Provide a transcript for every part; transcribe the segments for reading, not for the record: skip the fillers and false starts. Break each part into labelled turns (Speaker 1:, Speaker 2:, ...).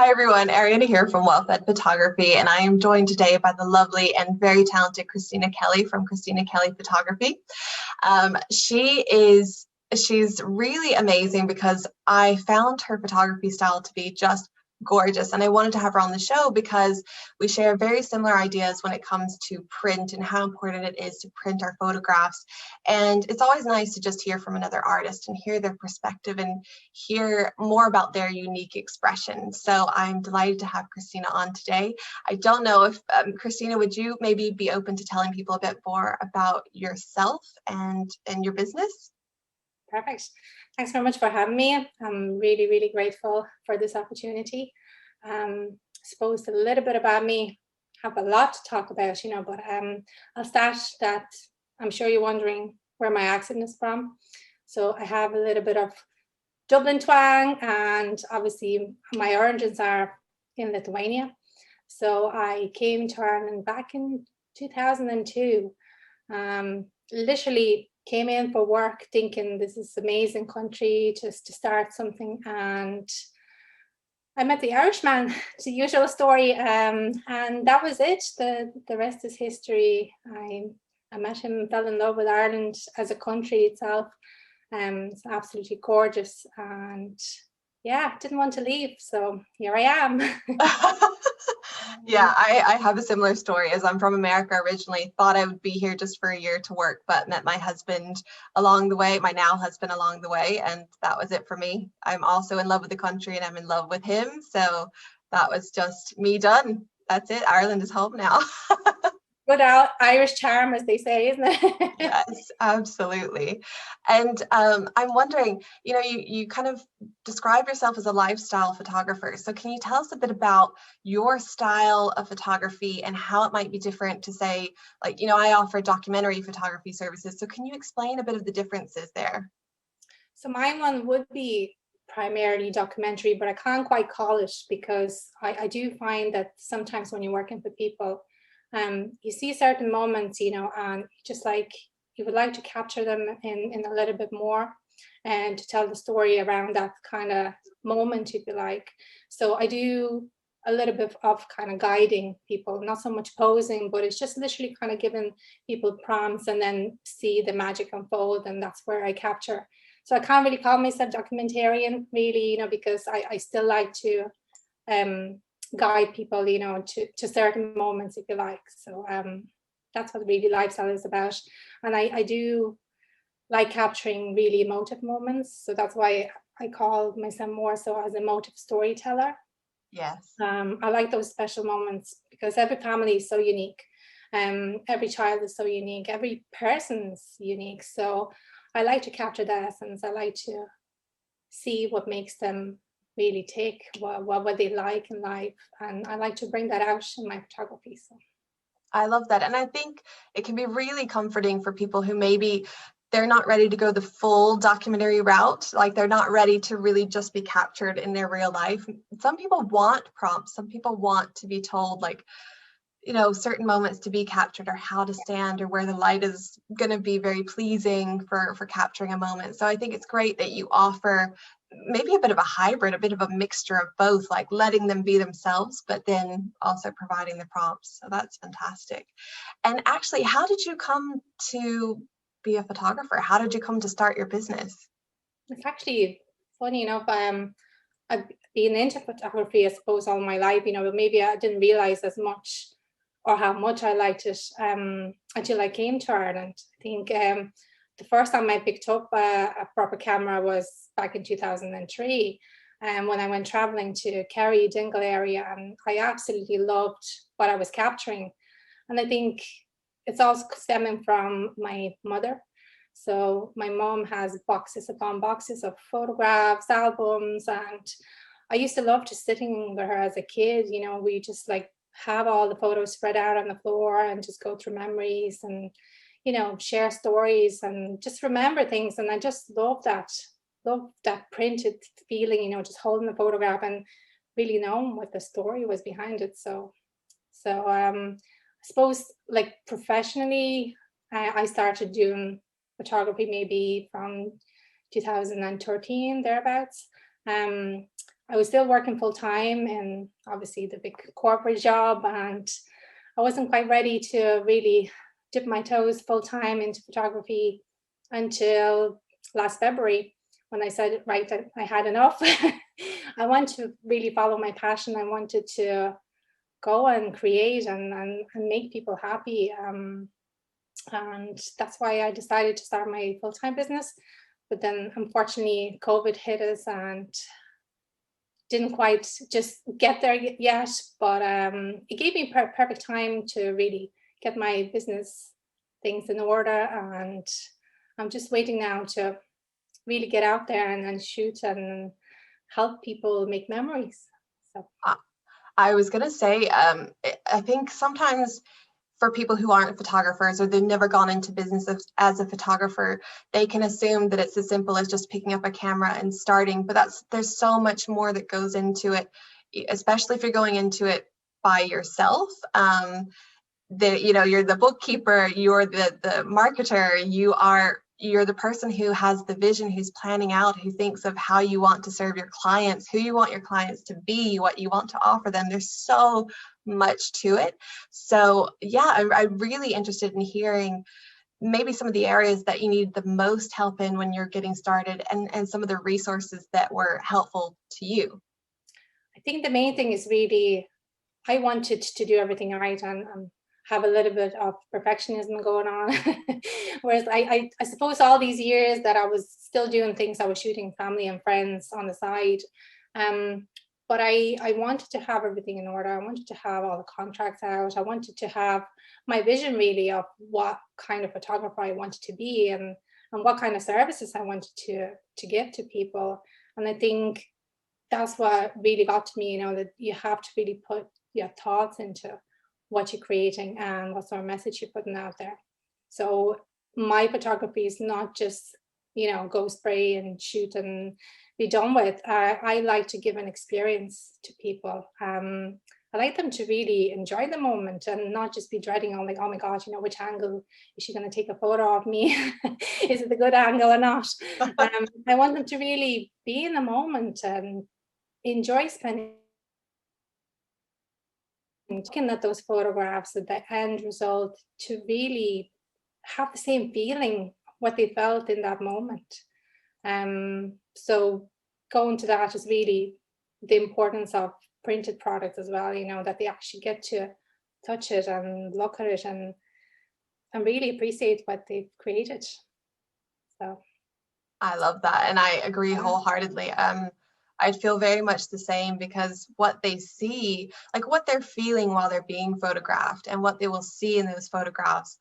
Speaker 1: Hi everyone, Ariana here from Wealth Photography, and I am joined today by the lovely and very talented Kristina Kelly from Kristina Kelly Photography. She's really amazing because I found her photography style to be just gorgeous, and I wanted to have her on the show because we share very similar ideas when it comes to print and how important it is to print our photographs. And it's always nice to just hear from another artist and hear their perspective and hear more about their unique expression. So I'm delighted to have Kristina on today. I don't know if Kristina, would you maybe be open to telling people a bit more about yourself and your business?
Speaker 2: Perfect. Thanks very much for having me. I'm really, really grateful for this opportunity. I suppose a little bit about me, have a lot to talk about, but I'll start that I'm sure you're wondering where my accent is from. So I have a little bit of Dublin twang, and obviously my origins are in Lithuania. So I came to Ireland back in 2002. Literally came in for work thinking this is an amazing country just to start something, and I met the Irishman. It's the usual story, and that was it. The rest is history. I met him, fell in love with Ireland as a country itself. It's absolutely gorgeous, and yeah, didn't want to leave, so here I am.
Speaker 1: Yeah, I have a similar story, as I'm from America originally. Thought I would be here just for a year to work, but met my husband along the way, my now husband along the way, and that was it for me. I'm also in love with the country and I'm in love with him, so that was just me done. That's it. Ireland is home now.
Speaker 2: Good Irish charm, as they say, isn't it?
Speaker 1: Yes, absolutely. And I'm wondering, you kind of describe yourself as a lifestyle photographer. So can you tell us a bit about your style of photography and how it might be different to say, like, I offer documentary photography services. So can you explain a bit of the differences there?
Speaker 2: So my one would be primarily documentary, but I can't quite call it because I do find that sometimes when you're working with people, you see certain moments, and just like you would like to capture them in a little bit more and to tell the story around that kind of moment, if you like. So I do a little bit of kind of guiding people, not so much posing, but it's just literally kind of giving people prompts and then see the magic unfold, and that's where I capture. So I can't really call myself documentarian, really, because I still like to guide people, to certain moments, if you like. So that's what really lifestyle is about. And I do like capturing really emotive moments. So that's why I call myself more so as a emotive storyteller.
Speaker 1: Yes.
Speaker 2: I like those special moments because every family is so unique. Every child is so unique. Every person's unique. So I like to capture the essence. I like to see what makes them really take what they like in life, and I like to bring that out in my photography. So
Speaker 1: I love that. And I think it can be really comforting for people who maybe they're not ready to go the full documentary route. Like they're not ready to really just be captured in their real life. Some people want prompts. Some people want to be told, like, certain moments to be captured, or how to stand, or where the light is going to be very pleasing for capturing a moment. So I think it's great that you offer maybe a bit of a hybrid, a bit of a mixture of both, like letting them be themselves, but then also providing the prompts. So that's fantastic. And actually, how did you come to be a photographer? How did you come to start your business?
Speaker 2: it's actually funny enough. I've been into photography, I suppose, all my life, but maybe I didn't realize as much or how much I liked it until I came to Ireland. I think the first time I picked up a proper camera was back in 2003, when I went traveling to Kerry, Dingle area, and I absolutely loved what I was capturing. And I think it's also stemming from my mother. So my mom has boxes upon boxes of photographs, albums, and I used to love just sitting with her as a kid. We just like have all the photos spread out on the floor and just go through memories and, share stories and just remember things. And I just love that printed feeling, just holding the photograph and really knowing what the story was behind it. So I suppose like professionally, I started doing photography maybe from 2013 thereabouts. I was still working full time and obviously the big corporate job, and I wasn't quite ready to really dip my toes full time into photography until last February, when I said, right, I had enough. I want to really follow my passion. I wanted to go and create and make people happy. And that's why I decided to start my full-time business. But then unfortunately, COVID hit us and didn't quite just get there yet. But it gave me perfect time to really get my business things in order. And I'm just waiting now to really get out there and shoot and help people make memories. So
Speaker 1: I was going to say, I think sometimes for people who aren't photographers or they've never gone into business as a photographer, they can assume that it's as simple as just picking up a camera and starting, but there's so much more that goes into it, especially if you're going into it by yourself. You're the bookkeeper, you're the marketer, you're the person who has the vision, who's planning out, who thinks of how you want to serve your clients, who you want your clients to be, what you want to offer them. There's so much to it. So yeah, I'm really interested in hearing maybe some of the areas that you need the most help in when you're getting started, and some of the resources that were helpful to you.
Speaker 2: I think the main thing is really, I wanted to do everything right and have a little bit of perfectionism going on. Whereas I suppose all these years that I was still doing things, I was shooting family and friends on the side. But I wanted to have everything in order. I wanted to have all the contracts out. I wanted to have my vision really of what kind of photographer I wanted to be, and what kind of services I wanted to give to people. And I think that's what really got to me, that you have to really put your thoughts into what you're creating and what sort of message you're putting out there. So my photography is not just, go spray and shoot and be done with. I like to give an experience to people. I like them to really enjoy the moment and not just be dreading, oh my God, which angle is she going to take a photo of me? Is it the good angle or not? I want them to really be in the moment and enjoy spending looking at those photographs at the end result, to really have the same feeling what they felt in that moment. So going to that is really the importance of printed products as well, that they actually get to touch it and look at it and really appreciate what they've created. So
Speaker 1: I love that, and I agree wholeheartedly. I'd feel very much the same, because what they see, like what they're feeling while they're being photographed, and what they will see in those photographs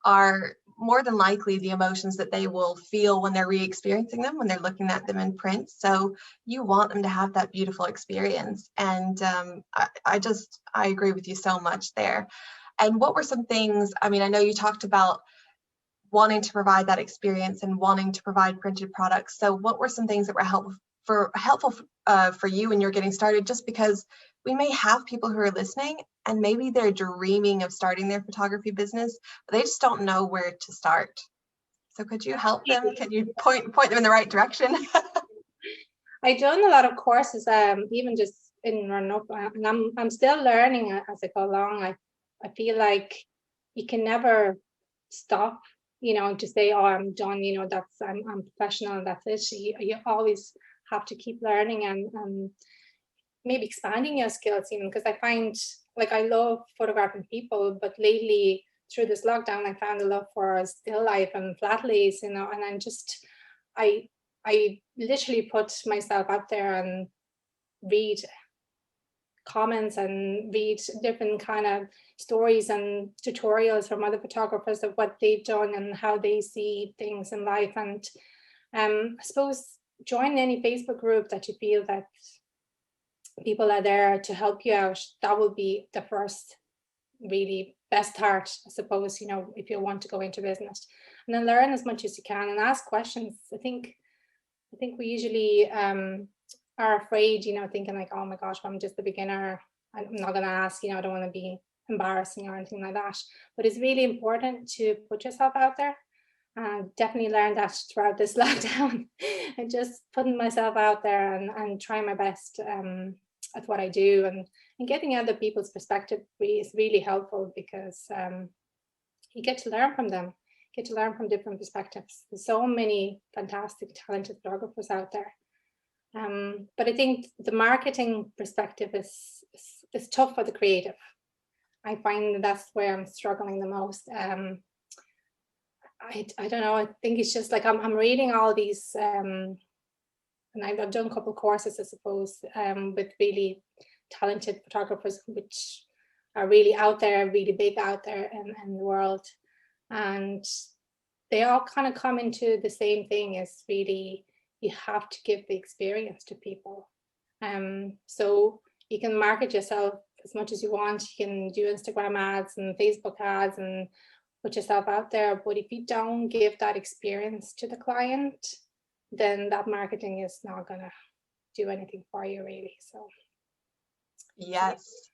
Speaker 1: are more than likely the emotions that they will feel when they're re-experiencing them, when they're looking at them in print. So you want them to have that beautiful experience. And I agree with you so much there. And what were some things, I know you talked about wanting to provide that experience and wanting to provide printed products. So what were some things that were helpful for you when you're getting started? Just because we may have people who are listening and maybe they're dreaming of starting their photography business, but they just don't know where to start. So could you help them? Can you point them in the right direction?
Speaker 2: I've done a lot of courses, even just in run up, and I'm still learning as I go along. I feel like you can never stop, to say, oh, I'm done, I'm professional and that's it. You always have to keep learning and maybe expanding your skills, even, because I find, like, I love photographing people, but lately through this lockdown I found a love for still life and flat lays, and I literally put myself out there and read comments and read different kind of stories and tutorials from other photographers of what they've done and how they see things in life. And I suppose join any Facebook group that you feel that people are there to help you out. That would be the first really best start, I suppose, if you want to go into business. And then learn as much as you can and ask questions. I think we usually are afraid, thinking like, oh my gosh, I'm just a beginner, I'm not going to ask, I don't want to be embarrassing or anything like that. But it's really important to put yourself out there Definitely learned that throughout this lockdown, and just putting myself out there and trying my best at what I do, and getting other people's perspective is really helpful, because you get to learn from them, get to learn from different perspectives. There's so many fantastic, talented photographers out there. But I think the marketing perspective is tough for the creative. I find that's where I'm struggling the most. I don't know. I think it's just like I'm reading all these, and I've done a couple of courses, I suppose, with really talented photographers, which are really out there, really big out there in the world, and they all kind of come into the same thing, is really you have to give the experience to people. So you can market yourself as much as you want. You can do Instagram ads and Facebook ads and put yourself out there, but if you don't give that experience to the client, then that marketing is not gonna do anything for you, really. So
Speaker 1: yes,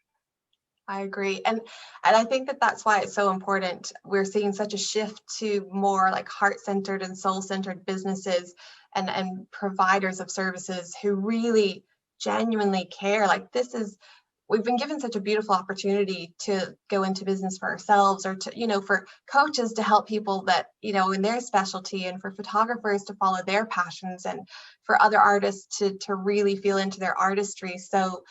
Speaker 1: I agree. And I think that that's why it's so important. We're seeing such a shift to more like heart-centered and soul-centered businesses and providers of services who really genuinely care. Like we've been given such a beautiful opportunity to go into business for ourselves, or to, for coaches to help people that, in their specialty, and for photographers to follow their passions, and for other artists to really feel into their artistry. So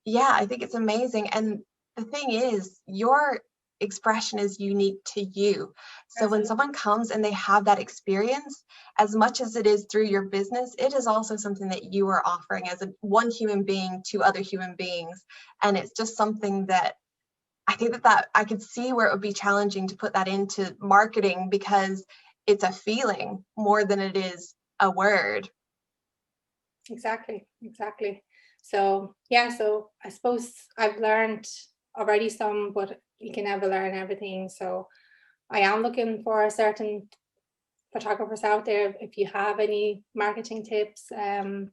Speaker 1: yeah, I think it's amazing. And the thing is, your expression is unique to you. So when someone comes and they have that experience, as much as it is through your business, it is also something that you are offering as one human being to other human beings. And it's just something that I think that I could see where it would be challenging to put that into marketing, because it's a feeling more than it is a word.
Speaker 2: Exactly. So yeah, so I suppose I've learned already some, but you can never learn everything. So I am looking for certain photographers out there. If you have any marketing tips, or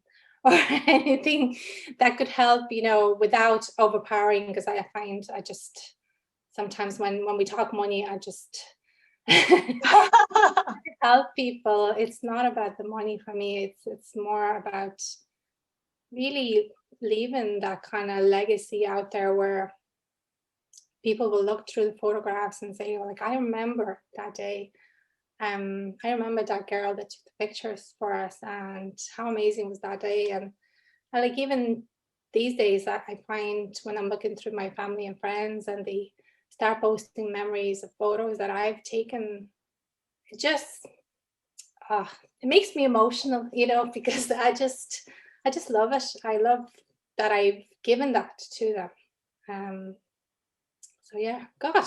Speaker 2: anything that could help, without overpowering, because I find I just sometimes when we talk money, I just help people. It's not about the money for me. It's more about really leaving that kind of legacy out there, where people will look through the photographs and say, like, I remember that day. I remember that girl that took the pictures for us, and how amazing was that day. And like, even these days, I find when I'm looking through my family and friends, and they start posting memories of photos that I've taken, it just it makes me emotional, because I just love it. I love that I've given that to them. So yeah, God,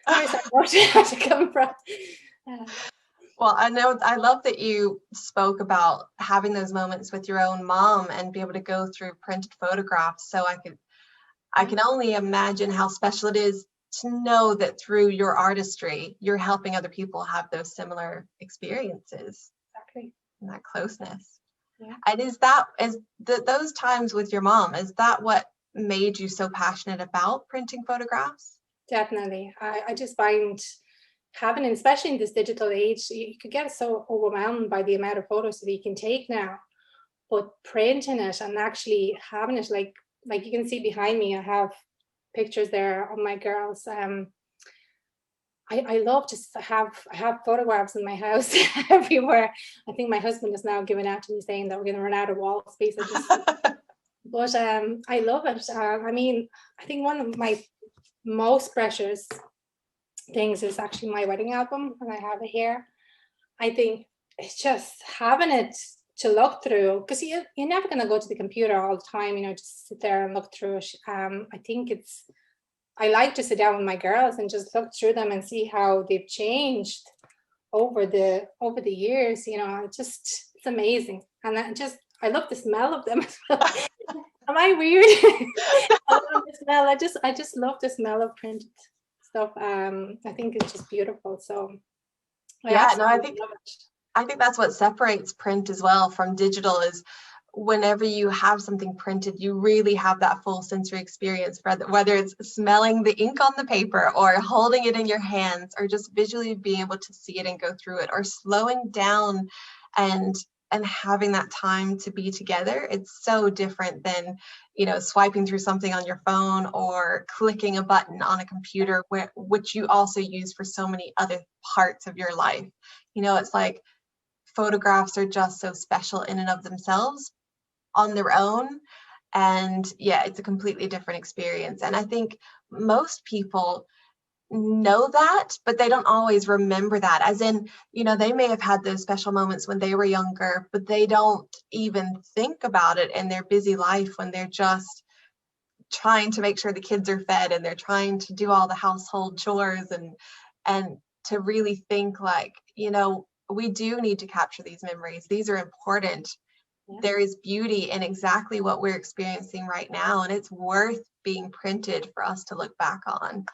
Speaker 2: where's that emotion come from?
Speaker 1: Well, I love that you spoke about having those moments with your own mom and be able to go through printed photographs. So I can only imagine how special it is to know that through your artistry, you're helping other people have those similar experiences.
Speaker 2: Exactly.
Speaker 1: And that closeness.
Speaker 2: Yeah.
Speaker 1: And those times with your mom, is that what made you so passionate about printing photographs?
Speaker 2: Definitely. I just find having, especially in this digital age, you could get so overwhelmed by the amount of photos that you can take now, but printing it and actually having it, like you can see behind me, I have pictures there of my girls. I love I have photographs in my house everywhere. I think my husband is now giving out to me, saying that we're going to run out of wall space. But I love it. I mean, I think one of my most precious things is actually my wedding album, and I have it here. I think it's just having it to look through, because you're never going to go to the computer all the time, just sit there and look through it. I think I like to sit down with my girls and just look through them and see how they've changed over the years. It's amazing. And I love the smell of them. Am I weird? I love the smell. I just love the smell of printed stuff. I think it's just beautiful. So
Speaker 1: I think that's what separates print as well from digital, is whenever you have something printed, you really have that full sensory experience, whether it's smelling the ink on the paper or holding it in your hands or just visually being able to see it and go through it, or slowing down and having that time to be together. It's so different than, you know, swiping through something on your phone or clicking a button on a computer, which you also use for so many other parts of your life. You know, it's like photographs are just so special in and of themselves on their own. And yeah, it's a completely different experience. And I think most people know that, but they don't always remember that. As in, you know, they may have had those special moments when they were younger, but they don't even think about it in their busy life when they're just trying to make sure the kids are fed and they're trying to do all the household chores, and to really think like, you know, we do need to capture these memories. These are important. Yeah. There is beauty in exactly what we're experiencing right now, and it's worth being printed for us to look back on.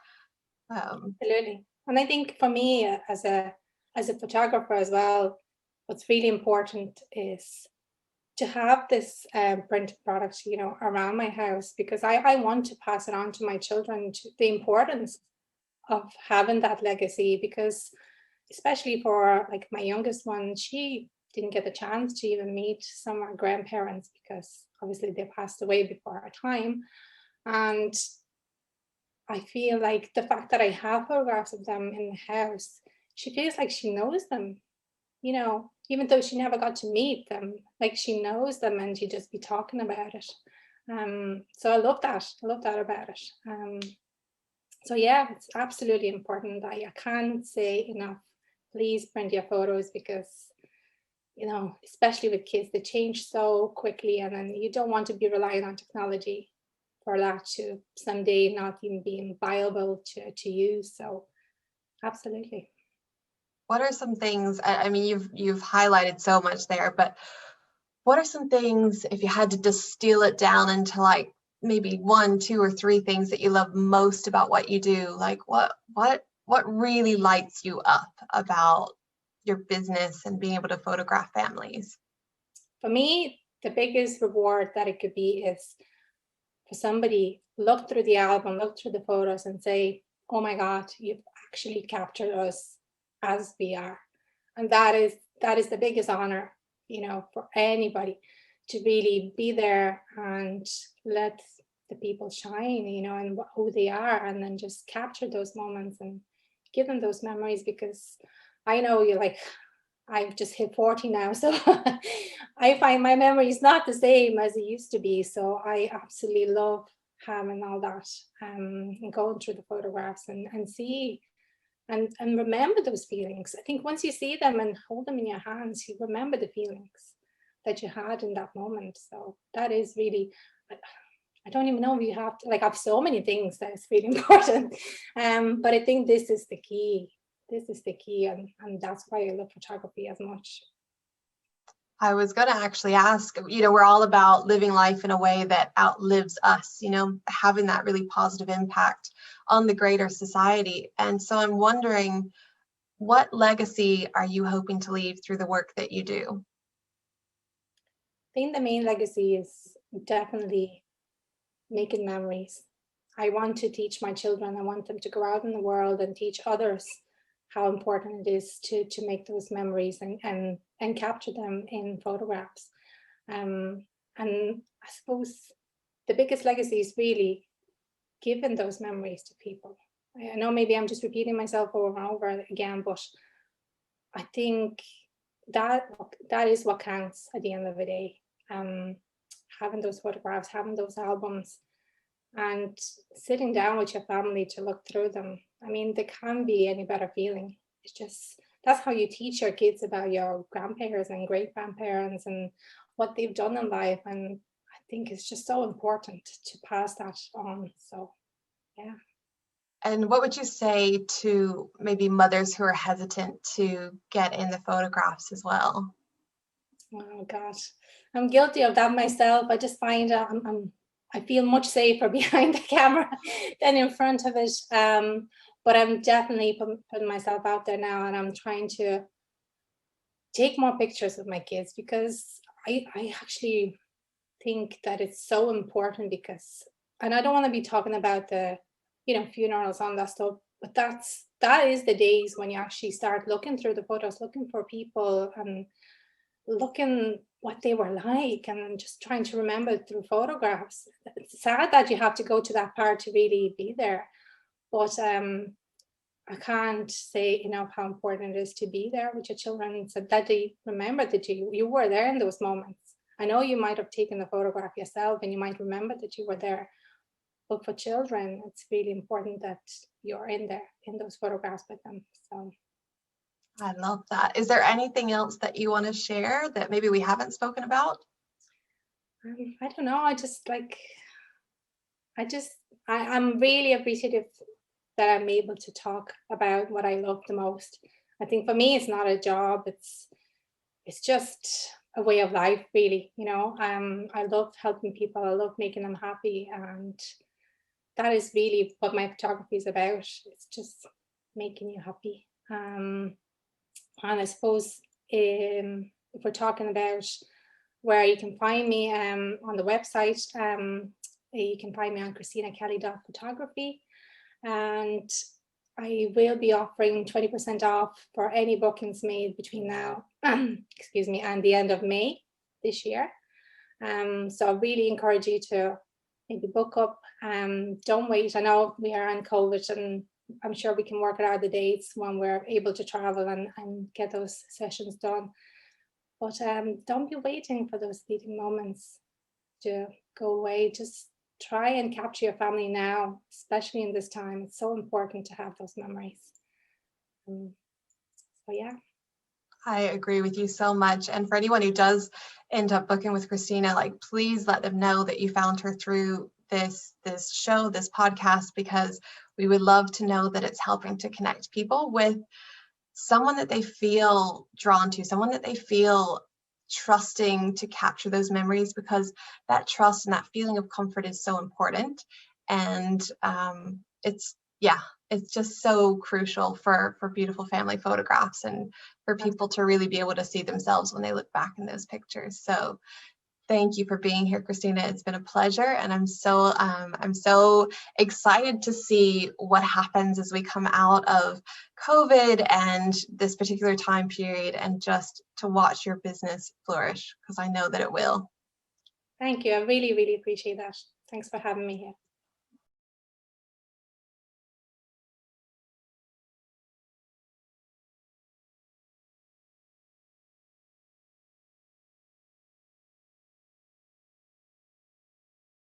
Speaker 2: Absolutely. And I think for me as a photographer as well, what's really important is to have this printed product, you know, around my house, because I want to pass it on to my children, to the importance of having that legacy, because especially for like my youngest one, she didn't get the chance to even meet some of our grandparents because obviously they passed away before our time. And I feel like the fact that I have photographs of them in the house, she feels like she knows them, you know, even though she never got to meet them, like she knows them and she'd just be talking about it. So I love that. I love that about it. So yeah, it's absolutely important. I can't say enough. Please print your photos, because, you know, especially with kids, they change so quickly, and then you don't want to be relying on technology for that to someday not even being viable to use. So absolutely.
Speaker 1: What are some things, I mean, you've highlighted so much there, but what are some things, if you had to distill it down into like maybe 1, 2, or 3 things that you love most about what you do, like what really lights you up about your business and being able to photograph families?
Speaker 2: For me, the biggest reward that it could be is for somebody look through the album, look through the photos and say, oh my God, you've actually captured us as we are. And that is the biggest honor, you know, for anybody, to really be there and let the people shine, you know, and who they are, and then just capture those moments and give them those memories. Because I know you're like, I've just hit 40 now, so I find my memory is not the same as it used to be. So I absolutely love having all that, and going through the photographs and see and remember those feelings. I think once you see them and hold them in your hands, you remember the feelings that you had in that moment. So that is really, I don't even know if you have to, like, I have so many things that is really important. But I think this is the key. This is the key, and that's why I love photography as much.
Speaker 1: I was going to actually ask, you know, we're all about living life in a way that outlives us, you know, having that really positive impact on the greater society. And so I'm wondering, what legacy are you hoping to leave through the work that you do?
Speaker 2: I think the main legacy is definitely making memories. I want to teach my children, I want them to go out in the world and teach others how important it is to make those memories and capture them in photographs. And I suppose the biggest legacy is really giving those memories to people. I know maybe I'm just repeating myself over and over again, but I think that is what counts at the end of the day. Having those photographs, having those albums, and sitting down with your family to look through them. I mean, there can't be any better feeling. It's just, that's how you teach your kids about your grandparents and great grandparents and what they've done in life. And I think it's just so important to pass that on. So, yeah.
Speaker 1: And what would you say to maybe mothers who are hesitant to get in the photographs as well?
Speaker 2: Oh gosh, I'm guilty of that myself. I just find I feel much safer behind the camera than in front of it. But I'm definitely putting myself out there now, and I'm trying to take more pictures of my kids, because I actually think that it's so important because, and I don't want to be talking about the, funerals and that stuff, but that is the days when you actually start looking through the photos, looking for people and looking what they were like, and just trying to remember through photographs. It's sad that you have to go to that part to really be there, but I can't say enough how important it is to be there with your children, so that they remember that you were there in those moments. I know you might have taken the photograph yourself and you might remember that you were there, but for children, it's really important that you're in there in those photographs with them. So
Speaker 1: I love that. Is there anything else that you want to share that maybe we haven't spoken about?
Speaker 2: I don't know. I'm really appreciative that I'm able to talk about what I love the most. I think for me, it's not a job. It's just a way of life, really. I love helping people. I love making them happy, and that is really what my photography is about. It's just making you happy. And I suppose if we're talking about where you can find me on the website, you can find me on kristinakelly.photography, and I will be offering 20% off for any bookings made between now, excuse me, and the end of May this year. So I really encourage you to maybe book up. Don't wait. I know we are on COVID, and I'm sure we can work out the dates when we're able to travel and get those sessions done. But don't be waiting for those fleeting moments to go away. Just try and capture your family now, especially in this time. It's so important to have those memories. So yeah.
Speaker 1: I agree with you so much. And for anyone who does end up booking with Kristina, like, please let them know that you found her through this show, this podcast, because we would love to know that it's helping to connect people with someone that they feel drawn to, someone that they feel trusting to capture those memories, because that trust and that feeling of comfort is so important. And it's just so crucial for beautiful family photographs and for people to really be able to see themselves when they look back in those pictures. So thank you for being here, Kristina. It's been a pleasure, and I'm so excited to see what happens as we come out of COVID and this particular time period, and just to watch your business flourish, because I know that it will.
Speaker 2: Thank you. I really, really appreciate that. Thanks for having me here.